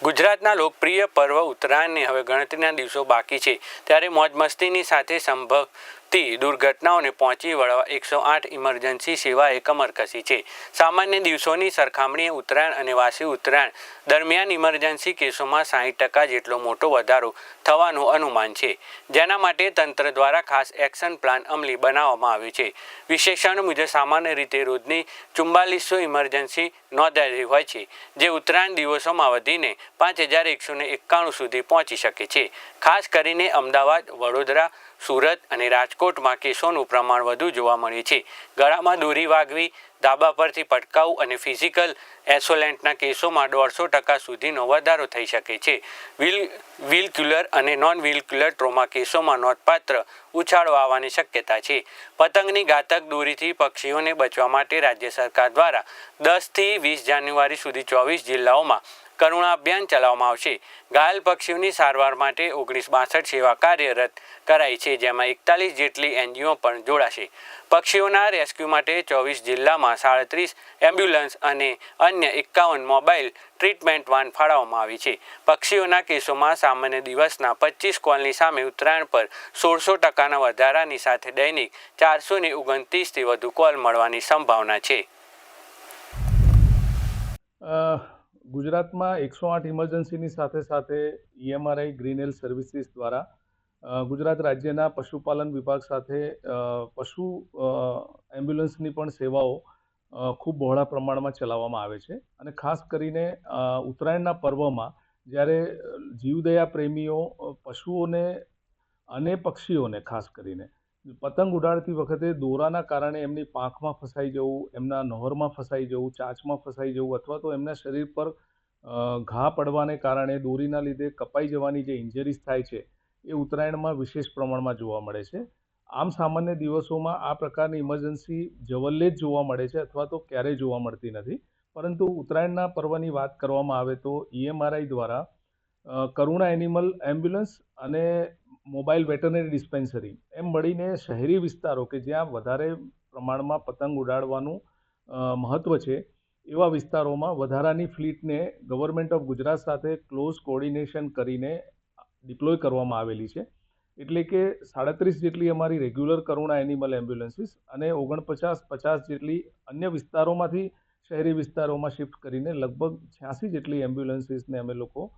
ગુજરાતના લોકપ્રિય પર્વ ઉત્તરાયણને હવે ગણતરીના દિવસો બાકી છે ત્યારે મોજ મસ્તીની સાથે સંભવતી દુર્ઘટનાઓને પહોંચી વળવા 108 ઇમરજન્સી સેવાએ કમર કસી છે। સામાન્ય દિવસોની સરખામણીએ ઉત્તરાયણ અને વાસી ઉત્તરાયણ દરમિયાન ઇમરજન્સી કેસોમાં 60% જેટલો મોટો વધારો થવાનું અનુમાન છે, જેના માટે તંત્ર દ્વારા ખાસ એક્શન પ્લાન અમલી બનાવવામાં આવ્યો છે। વિશેષણ મુજબ સામાન્ય રીતે રોજની 4400 ઇમરજન્સી નોંધાયેલી હોય છે, જે ઉત્તરાયણ દિવસોમાં વધીને 5191 સુધી પહોંચી શકે છે। ખાસ કરીને અમદાવાદ, વડોદરા, સુરત અને રાજકોટમાં કેસોનું પ્રમાણ વધુ જોવા મળે છે। ગળામાં દોરી વાગવી, ધાબા પરથી પટકાવવું અને ફિઝિકલ એસોલેન્ટના કેસોમાં 150% સુધીનો વધારો થઈ શકે છે। વ્હીલક્યુલર અને નોન વ્હીલક્યુલર ટ્રોમા કેસોમાં નોંધપાત્ર ઉછાળો આવવાની શક્યતા છે। પતંગની ઘાતક દોરીથી પક્ષીઓને બચવા માટે રાજ્ય સરકાર દ્વારા 10 થી 20 જાન્યુઆરી સુધી 24 જિલ્લાઓમાં કરુણા અભિયાન ચલાવવામાં આવશે। ઘાયલ પક્ષીઓની સારવાર માટે 1962 સેવા કાર્યરત કરાઈ છે, જેમાં 41 જેટલી એનજીઓ પણ જોડાશે। પક્ષીઓના રેસ્ક્યુ માટે 24 જિલ્લામાં 37 એમ્બ્યુલન્સ અને અન્ય 51 મોબાઈલ ટ્રીટમેન્ટ વાન ફાળવવામાં આવી છે। પક્ષીઓના કેસોમાં સામાન્ય દિવસના 25 કોલની સામે ઉત્તરાયણ પર 1600%ના વધારાની સાથે દૈનિક 429થી વધુ કોલ મળવાની સંભાવના છે। ગુજરાતમાં 108 ઇમરજન્સીની સાથે સાથે EMRI ગ્રીન હેલ્થ સર્વિસીસ દ્વારા ગુજરાત રાજ્યના પશુપાલન વિભાગ સાથે પશુ એમ્બ્યુલન્સની પણ સેવાઓ ખૂબ બહોળા પ્રમાણમાં ચલાવવામાં આવે છે અને ખાસ કરીને ઉત્તરાયણના પર્વમાં જ્યારે જીવદયા પ્રેમીઓ પશુઓને અને પક્ષીઓને ખાસ કરીને પતંગ ઉડાડતી વખતે દોરાના કારણે એમની પાંખમાં ફસાઈ જવું, એમના નહોરમાં ફસાઈ જવું, ચાંચમાં ફસાઈ જવું અથવા તો એમના શરીર પર ઘા પડવાને કારણે દોરીના લીધે કપાઈ જવાની જે ઇન્જરીઝ થાય છે એ ઉત્તરાયણમાં વિશેષ પ્રમાણમાં જોવા મળે છે। આમ સામાન્ય દિવસોમાં આ પ્રકારની ઇમરજન્સી જવલ્લે જ જોવા મળે છે અથવા તો ક્યારેય જોવા મળતી નથી, પરંતુ ઉત્તરાયણના પર્વની વાત કરવામાં આવે તો EMRI દ્વારા કરુણા એનિમલ એમ્બ્યુલન્સ અને મોબાઈલ વેટરનરી ડિસ્પેન્સરી એમ મળીને શહેરી વિસ્તારો કે જ્યાં વધારે પ્રમાણમાં પતંગ ઉડાડવાનું મહત્ત્વ છે એવા વિસ્તારોમાં વધારાની ફ્લીટને ગવર્મેન્ટ ઓફ ગુજરાત સાથે ક્લોઝ કોર્ડિનેશન કરીને ડિપ્લોય કરવામાં આવેલી છે। એટલે કે 37 જેટલી અમારી રેગ્યુલર કરુણા એનિમલ એમ્બ્યુલન્સીસ અને 49-50 જેટલી અન્ય વિસ્તારોમાંથી શહેરી વિસ્તારોમાં શિફ્ટ કરીને લગભગ 86 જેટલી એમ્બ્યુલન્સીસને અમે લોકો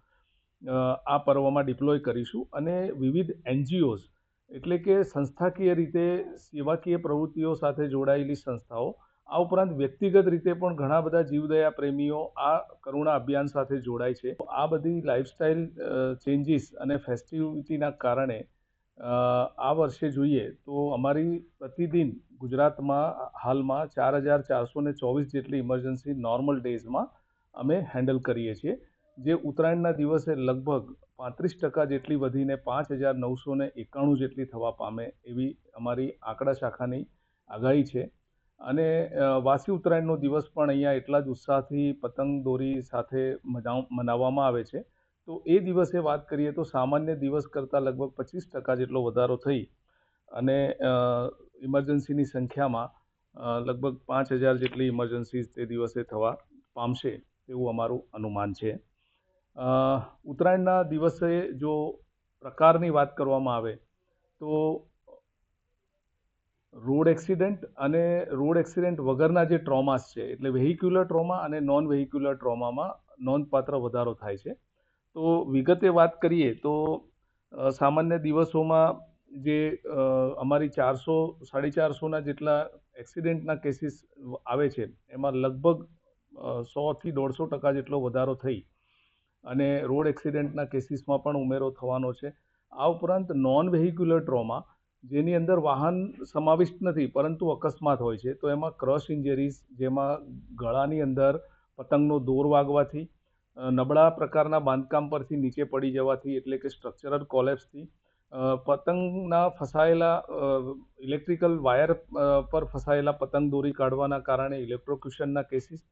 આ પર્વમાં ડિપ્લોય કરીશું અને વિવિધ NGOs એટલે કે સંસ્થાકીય રીતે સેવાકીય પ્રવૃત્તિઓ સાથે જોડાયેલી સંસ્થાઓ, આ ઉપરાંત વ્યક્તિગત રીતે પણ ઘણા બધા જીવદયા પ્રેમીઓ આ કરુણા અભિયાન સાથે જોડાય છે। આ બધી લાઇફસ્ટાઇલ ચેન્જીસ અને ફેસ્ટિવિટીના કારણે આ વર્ષે જોઈએ તો અમારી પ્રતિદિન ગુજરાતમાં હાલમાં 4424 જેટલી ઇમરજન્સી નોર્મલ ડેઝમાં અમે હેન્ડલ કરીએ છીએ, જે ઉત્તરાયણના દિવસે લગભગ 35% જેટલી વધીને 5991 જેટલી થવા પામે એવી અમારી આંકડા શાખાની આગાહી છે। અને વાસી ઉત્તરાયણનો દિવસ પણ અહીંયા એટલા જ ઉત્સાહથી પતંગ દોરી સાથે મનાવવામાં આવે છે। તો એ દિવસે વાત કરીએ તો સામાન્ય દિવસ કરતાં લગભગ 25% જેટલો વધારો થઈ અને ઇમરજન્સીની સંખ્યામાં લગભગ 5000 જેટલી ઇમરજન્સી તે દિવસે થવા પામશે એવું અમારું અનુમાન છે। ઉત્તરાયણના દિવસે જો પ્રકારની વાત કરવામાં આવે તો રોડ એક્સિડન્ટ અને રોડ એક્સિડન્ટ વગરના જે ટ્રોમાસ છે એટલે વેહિક્યુલર ટ્રોમા અને નોન વેહિક્યુલર ટ્રોમામાં નોંધપાત્ર વધારો થાય છે। તો વિગતે વાત કરીએ તો સામાન્ય દિવસોમાં જે અમારી 400-450ના જેટલા એક્સિડન્ટના કેસીસ આવે છે એમાં લગભગ 100થી 150% જેટલો વધારો થઈ અને રોડ એક્સિડન્ટના કેસીસમાં પણ ઉમેરો થવાનો છે। આ ઉપરાંત નોન વેહિક્યુલર ટ્રોમા જેની અંદર વાહન સમાવિષ્ટ નથી પરંતુ અકસ્માત હોય છે, તો એમાં ક્રશ ઇન્જરીઝ જેમાં ગળાની અંદર પતંગનો દોર વાગવાથી, નબળા પ્રકારના બાંધકામ પરથી નીચે પડી જવાથી એટલે કે સ્ટ્રક્ચરલ કોલેપ્સથી, પતંગના ફસાયેલા ઇલેક્ટ્રિકલ વાયર પર ફસાયેલા પતંગ દોરી કાઢવાના કારણે ઇલેક્ટ્રોક્યુશનના કેસીસ,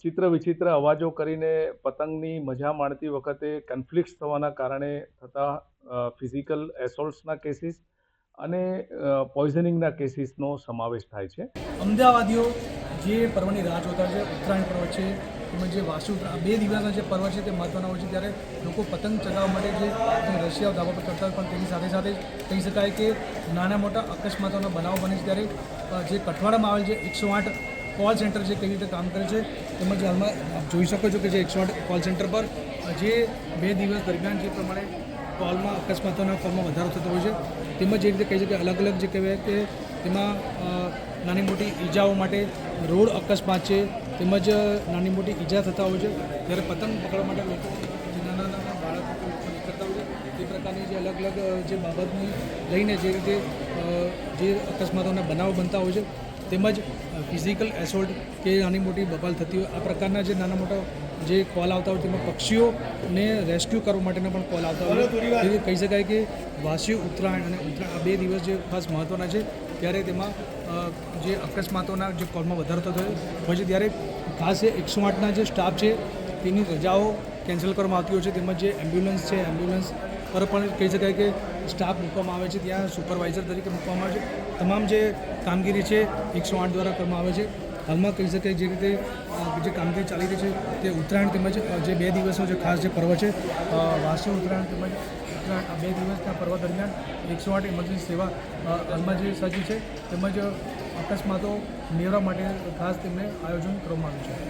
ચિત્ર વિચિત્ર અવાજો કરીને પતંગની મજા માણતી વખતે કન્ફ્લિક્ટ્સ થવાના કારણે થતા ફિઝિકલ એસોલ્ટ્સના કેસીસ અને પોઈઝનિંગના કેસીસનો સમાવેશ થાય છે। અમદાવાદીઓ જે પર્વની રાહ જોતા છે, ઉત્તરાયણ પર્વ છે, તેમજ જે વાસુ ઉત્તરાયણ 2 દિવસના જે પર્વ છે તે મહત્ત્વના હોય છે. ત્યારે લોકો પતંગ ચગાવવા માટે જે રશિયાઓ ધાબા પર કરતા હોય, પણ તેની સાથે સાથે કહી શકાય કે નાના મોટા અકસ્માતોના બનાવો બને છે. ત્યારે જે કઠવાડામાં આવેલ છે 108 કોલ સેન્ટર જે કેવી રીતે કામ કરે છે, તેમજ હાલમાં આપ જોઈ શકો છો કે જે 108 કોલ સેન્ટર પર જે 2 દિવસ દરમિયાન જે પ્રમાણે કોલમાં અકસ્માતોના કોલમાં વધારો થતો હોય છે, તેમજ જે રીતે કહી શકાય અલગ અલગ જે કહેવાય કે તેમાં નાની મોટી ઈજાઓ માટે રોડ અકસ્માત છે, તેમજ નાની મોટી ઈજા થતા હોય છે. ત્યારે પતંગ પકડવા માટે લોકો જે નાના નાના બાળકો કરતા હોય છે, તે પ્રકારની જે અલગ અલગ જે બાબતની લઈને જે રીતે જે અકસ્માતોના બનાવો બનતા હોય છે, તેમજ ફિઝિકલ એસોલ્ટ કે નાની મોટી બબાલ થતી હોય, આ પ્રકારના જે નાના મોટા જે કોલ આવતા હોય તેમાં પક્ષીઓને રેસ્ક્યુ કરવા માટેના પણ કોલ આવતા હોય. તેથી કહી શકાય કે વાસી ઉત્તરાયણ અને ઉત્તરાયણ આ 2 દિવસ જે ખાસ મહત્ત્વના છે. ત્યારે તેમાં જે અકસ્માતોના જે કોલમાં વધારો થતો હોય છે, ત્યારે ખાસ એ 108ના જે સ્ટાફ છે તેની રજાઓ કેન્સલ કરવામાં આવતી હોય છે. તેમજ જે એમ્બ્યુલન્સ છે, એમ્બ્યુલન્સ પર પણ કહી શકાય કે સ્ટાફ મૂકવામાં આવે છે, ત્યાં સુપરવાઇઝર તરીકે મૂકવામાં આવે છે. તમામ જે કામગીરી છે 108 દ્વારા કરવામાં આવે છે. હાલમાં કહી શકાય જે રીતે જે કામગીરી ચાલી રહી છે તે ઉત્તરાયણ તેમજ જે 2 દિવસનો જે ખાસ જે પર્વ છે વાસી ઉત્તરાયણ તેમજ ઉત્તરાયણ આ 2 દિવસના પર્વ દરમિયાન 108 ઇમરજન્સી સેવા હાલમાં જે સજ્જ છે, તેમજ અકસ્માતો નિવારવા માટે ખાસ તેમને આયોજન કરવામાં આવ્યું છે.